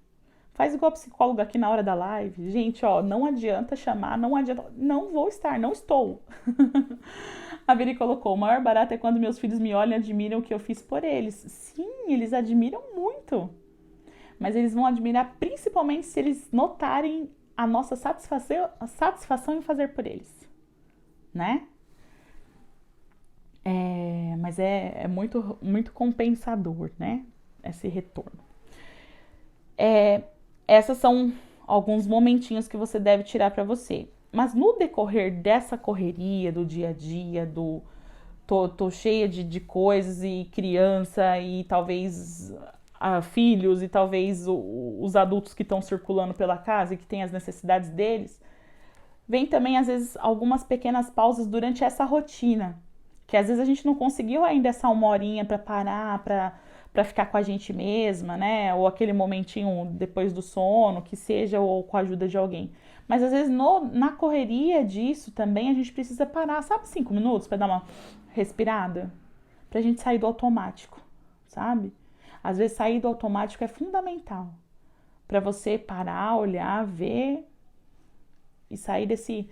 Faz igual a psicóloga aqui na hora da live. Gente, ó, não adianta chamar, não adianta. Não vou estar, não estou. A Viri colocou: o maior barato é quando meus filhos me olham e admiram o que eu fiz por eles. Sim, eles admiram muito. Mas eles vão admirar principalmente se eles notarem a nossa satisfação em fazer por eles, né? Mas é muito, muito compensador, né? Esse retorno. Essas são alguns momentinhos que você deve tirar para você. Mas no decorrer dessa correria do dia a dia, tô cheia de coisas e criança e talvez filhos e talvez os adultos que estão circulando pela casa e que têm as necessidades deles, vem também às vezes algumas pequenas pausas durante essa rotina, que às vezes a gente não conseguiu ainda essa 1 horinha para parar, para ficar com a gente mesma, né? Ou aquele momentinho depois do sono, que seja, ou com a ajuda de alguém. Mas às vezes na correria disso também a gente precisa parar, sabe, 5 minutos para dar uma respirada, pra gente sair do automático, sabe? Às vezes sair do automático é fundamental para você parar, olhar, ver e sair desse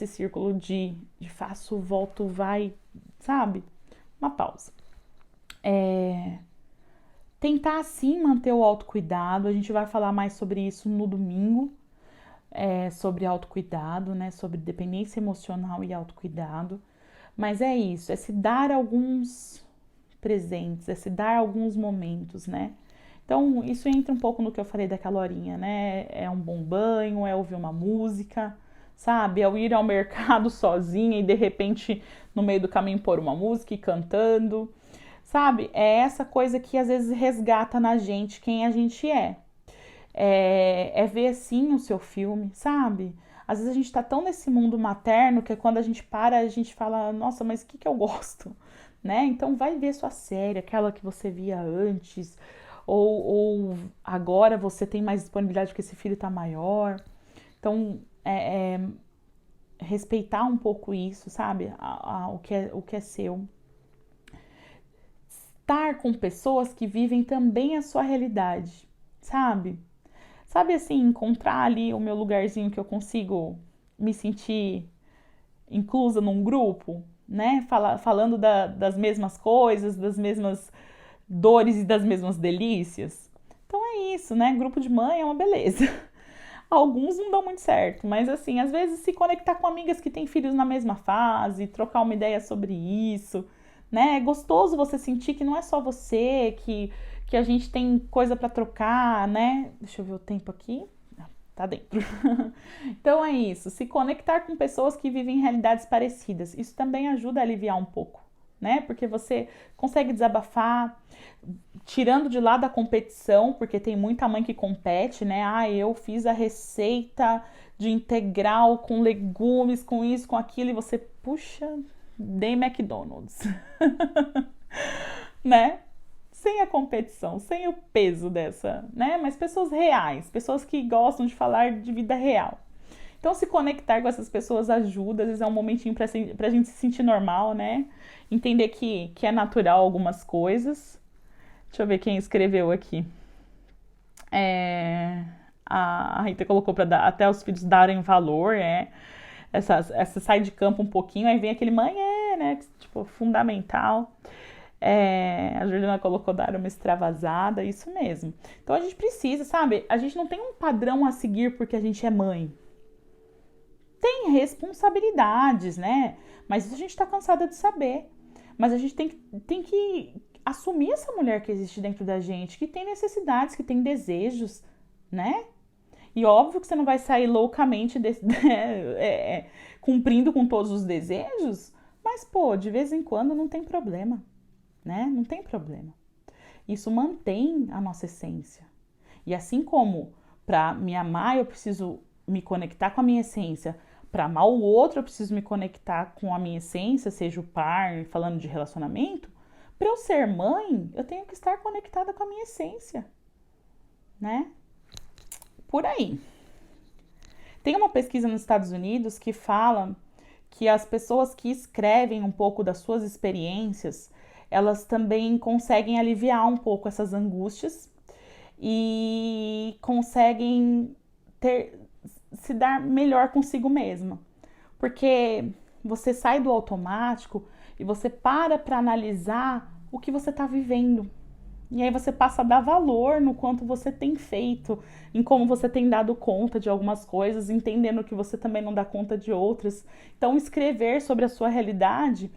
círculo de faço, volto, vai, sabe? Uma pausa. Tentar sim manter o autocuidado, a gente vai falar mais sobre isso no domingo, sobre autocuidado, né? Sobre dependência emocional e autocuidado. Mas é isso, é se dar alguns presentes, é se dar alguns momentos, né? Então, isso entra um pouco no que eu falei daquela horinha, né? É um bom banho, é ouvir uma música, sabe? É eu ir ao mercado sozinha e de repente no meio do caminho pôr uma música e cantando, sabe? É essa coisa que às vezes resgata na gente quem a gente é. É ver assim o seu filme, sabe? Às vezes a gente tá tão nesse mundo materno que quando a gente para, a gente fala, nossa, mas o que que eu gosto? Né? Então vai ver sua série, aquela que você via antes, ou agora você tem mais disponibilidade porque esse filho tá maior. Então, respeitar um pouco isso, sabe? O que é seu. Estar com pessoas que vivem também a sua realidade, sabe? Sabe assim, encontrar ali o meu lugarzinho que eu consigo me sentir inclusa num grupo, né? Falando das mesmas coisas, das mesmas dores e das mesmas delícias. Então é isso, né? Grupo de mãe é uma beleza. Alguns não dão muito certo, mas assim, às vezes se conectar com amigas que têm filhos na mesma fase, trocar uma ideia sobre isso, né? É gostoso você sentir que não é só você, que a gente tem coisa para trocar, né? Deixa eu ver o tempo aqui. Tá dentro. Então é isso, se conectar com pessoas que vivem realidades parecidas. Isso também ajuda a aliviar um pouco, né? Porque você consegue desabafar, tirando de lado a competição, porque tem muita mãe que compete, né? Ah, eu fiz a receita de integral com legumes, com isso, com aquilo, e você, puxa, dei McDonald's, né? Sem a competição, sem o peso dessa, né? Mas pessoas reais, pessoas que gostam de falar de vida real. Então, se conectar com essas pessoas ajuda, às vezes é um momentinho pra gente se sentir normal, né? Entender que é natural algumas coisas. Deixa eu ver quem escreveu aqui. A Rita colocou para dar até os filhos darem valor, essa sai de campo um pouquinho, aí vem aquele mãe, né? Tipo, fundamental. A Juliana colocou dar uma extravasada, isso mesmo. Então a gente precisa, sabe? A gente não tem um padrão a seguir porque a gente é mãe. Tem responsabilidades, né? Mas isso a gente tá cansada de saber. Mas a gente tem que assumir essa mulher que existe dentro da gente, que tem necessidades, que tem desejos, né? E óbvio que você não vai sair loucamente cumprindo com todos os desejos, mas, pô, de vez em quando não tem problema, né? Não tem problema. Isso mantém a nossa essência. E assim como para me amar eu preciso me conectar com a minha essência, para amar o outro eu preciso me conectar com a minha essência, seja o par, falando de relacionamento, para eu ser mãe, eu tenho que estar conectada com a minha essência, né? Por aí. Tem uma pesquisa nos Estados Unidos que fala que as pessoas que escrevem um pouco das suas experiências, elas também conseguem aliviar um pouco essas angústias e conseguem se dar melhor consigo mesma. Porque você sai do automático e você para analisar o que você está vivendo. E aí você passa a dar valor no quanto você tem feito, em como você tem dado conta de algumas coisas, entendendo que você também não dá conta de outras. Então, escrever sobre a sua realidade,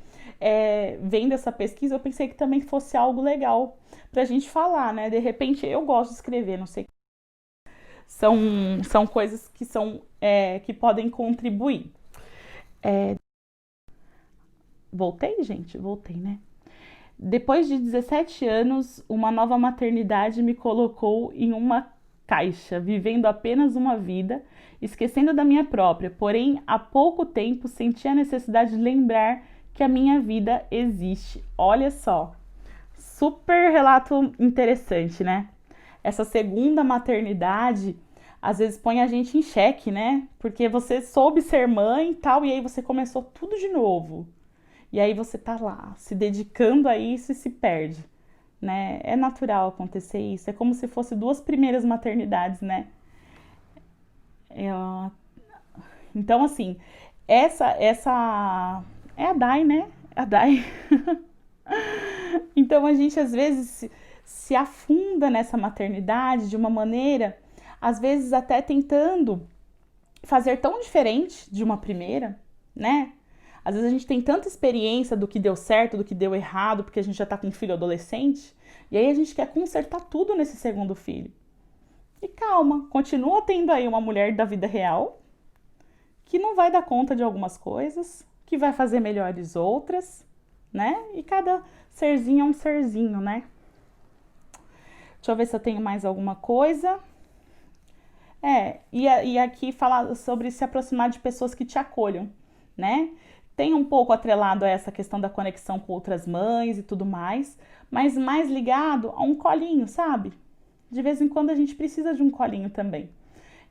vendo essa pesquisa, eu pensei que também fosse algo legal pra gente falar, né? De repente, eu gosto de escrever, não sei. São coisas que podem contribuir. Voltei, gente? Voltei, né? Depois de 17 anos, uma nova maternidade me colocou em uma caixa, vivendo apenas uma vida, esquecendo da minha própria. Porém, há pouco tempo senti a necessidade de lembrar que a minha vida existe. Olha só, super relato interessante, né? Essa segunda maternidade às vezes põe a gente em xeque, né? Porque você soube ser mãe e tal, e aí você começou tudo de novo. E aí você tá lá, se dedicando a isso e se perde, né? É natural acontecer isso. É como se fosse duas primeiras maternidades, né? Então, assim, essa é a Dai, né? A Dai. Então, a gente às vezes se afunda nessa maternidade de uma maneira, às vezes até tentando fazer tão diferente de uma primeira, né? Às vezes a gente tem tanta experiência do que deu certo, do que deu errado, porque a gente já tá com um filho adolescente, e aí a gente quer consertar tudo nesse segundo filho. E calma, continua tendo aí uma mulher da vida real, que não vai dar conta de algumas coisas, que vai fazer melhores outras, né? E cada serzinho é um serzinho, né? Deixa eu ver se eu tenho mais alguma coisa. E aqui falar sobre se aproximar de pessoas que te acolham, né? Tem um pouco atrelado a essa questão da conexão com outras mães e tudo mais, mas mais ligado a um colinho, sabe? De vez em quando a gente precisa de um colinho também.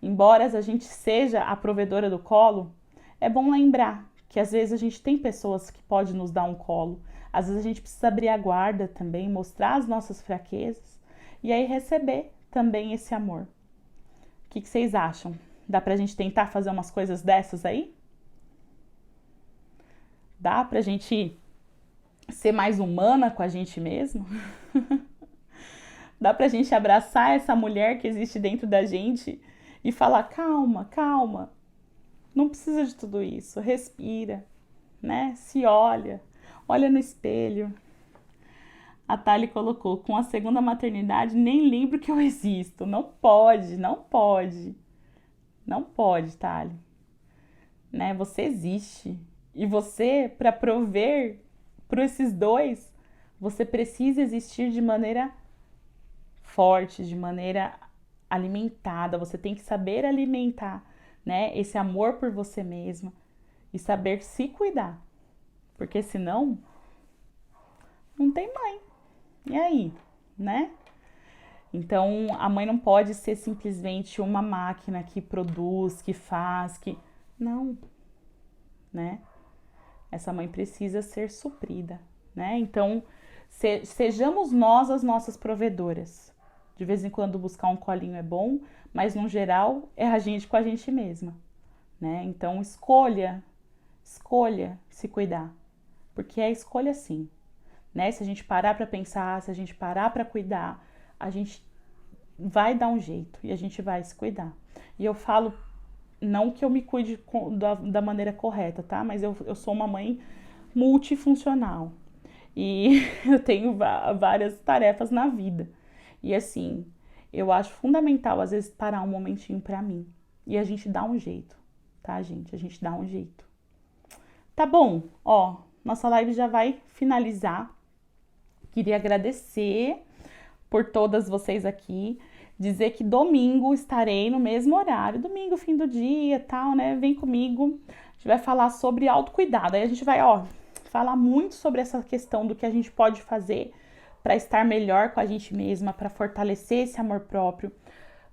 Embora a gente seja a provedora do colo, é bom lembrar que às vezes a gente tem pessoas que podem nos dar um colo. Às vezes a gente precisa abrir a guarda também, mostrar as nossas fraquezas e aí receber também esse amor. O que vocês acham? Dá pra gente tentar fazer umas coisas dessas aí? Dá pra gente ser mais humana com a gente mesmo? Dá pra gente abraçar essa mulher que existe dentro da gente e falar: calma, calma, não precisa de tudo isso, respira, né? Se olha, olha no espelho. A Thali colocou: com a segunda maternidade nem lembro que eu existo. Não pode, não pode. Não pode, Thali. Né? Você existe. E você, para prover para esses dois, você precisa existir de maneira forte, de maneira alimentada. Você tem que saber alimentar, né? Esse amor por você mesma e saber se cuidar. Porque senão, não tem mãe. E aí, né? Então, a mãe não pode ser simplesmente uma máquina que produz, que faz, que... Não, né? Essa mãe precisa ser suprida, né? Então, sejamos nós as nossas provedoras. De vez em quando buscar um colinho é bom, mas no geral é a gente com a gente mesma, né? Então, escolha se cuidar, porque é escolha sim. Né? Se a gente parar para pensar, se a gente parar para cuidar, a gente vai dar um jeito e a gente vai se cuidar. E eu falo, não que eu me cuide da maneira correta, tá? Mas eu sou uma mãe multifuncional e eu tenho várias tarefas na vida. E assim, eu acho fundamental às vezes parar um momentinho para mim e a gente dá um jeito, tá, gente? A gente dá um jeito. Tá bom? Ó, nossa live já vai finalizar. Queria agradecer por todas vocês aqui, dizer que domingo estarei no mesmo horário, domingo, fim do dia, tal, né? Vem comigo, a gente vai falar sobre autocuidado. Aí a gente vai, falar muito sobre essa questão do que a gente pode fazer para estar melhor com a gente mesma, para fortalecer esse amor próprio.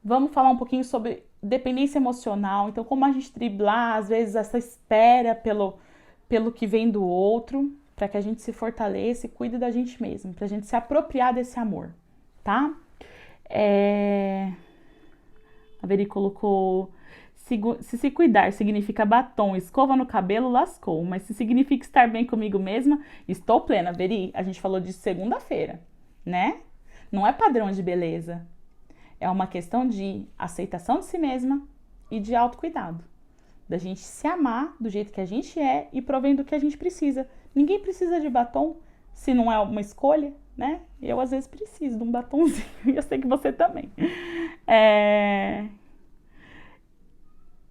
Vamos falar um pouquinho sobre dependência emocional, então como a gente driblar, às vezes, essa espera pelo que vem do outro, para que a gente se fortaleça e cuide da gente mesmo, para a gente se apropriar desse amor, tá? A Veri colocou: se cuidar significa batom, escova no cabelo, lascou. Mas se significa estar bem comigo mesma, estou plena. Veri, a gente falou disso segunda-feira, né? Não é padrão de beleza. É uma questão de aceitação de si mesma e de autocuidado. Da gente se amar do jeito que a gente é e provendo o que a gente precisa. Ninguém precisa de batom se não é uma escolha, né? Eu às vezes preciso de um batomzinho e eu sei que você também.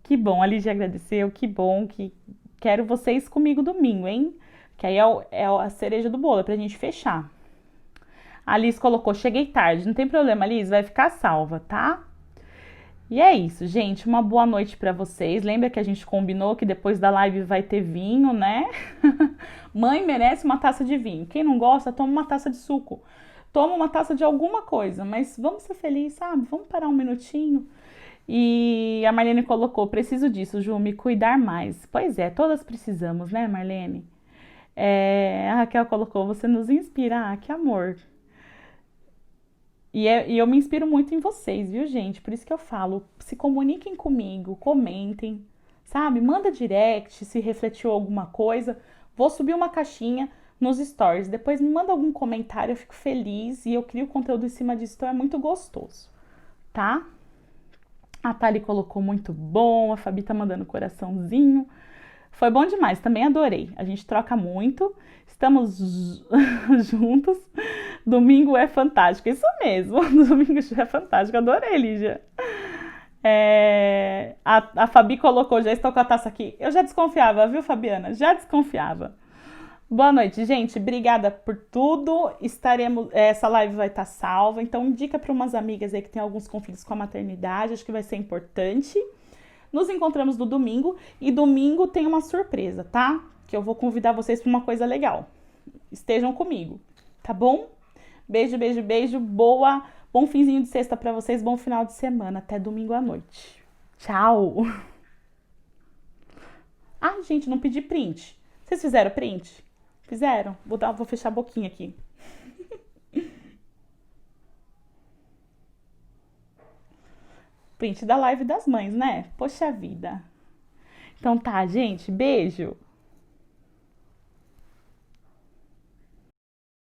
Que bom, a Lígia agradeceu, que bom, que quero vocês comigo domingo, hein? Que aí é a cereja do bolo, é pra gente fechar. A Liz colocou: cheguei tarde, não tem problema, Liz, vai ficar salva, tá? E é isso, gente, uma boa noite pra vocês. Lembra que a gente combinou que depois da live vai ter vinho, né? Mãe merece uma taça de vinho. Quem não gosta, toma uma taça de suco. Toma uma taça de alguma coisa, mas vamos ser felizes, sabe? Vamos parar um minutinho. E a Marlene colocou: preciso disso, Ju, me cuidar mais. Pois é, todas precisamos, né, Marlene? A Raquel colocou: você nos inspira. Ah, que amor. E eu me inspiro muito em vocês, viu, gente? Por isso que eu falo, se comuniquem comigo, comentem, sabe? Manda direct se refletiu alguma coisa. Vou subir uma caixinha nos stories. Depois me manda algum comentário, eu fico feliz e eu crio conteúdo em cima disso, então é muito gostoso, tá? A Thali colocou: muito bom, a Fabi tá mandando coraçãozinho. Foi bom demais, também adorei. A gente troca muito, estamos juntos. Domingo é fantástico, isso mesmo. Domingo é fantástico, adorei, Lígia. A Fabi colocou, já estou com a taça aqui. Eu já desconfiava, viu, Fabiana? Já desconfiava. Boa noite, gente. Obrigada por tudo. Essa live vai estar salva, então indica para umas amigas aí que tem alguns conflitos com a maternidade, acho que vai ser importante. Nos encontramos no domingo e domingo tem uma surpresa, tá? Que eu vou convidar vocês para uma coisa legal. Estejam comigo, tá bom? Beijo, beijo, beijo. Bom finzinho de sexta para vocês, bom final de semana. Até domingo à noite. Tchau. Ah, gente, não pedi print. Vocês fizeram print? Fizeram? Vou fechar a boquinha aqui. Print da live das mães, né? Poxa vida. Então tá, gente. Beijo.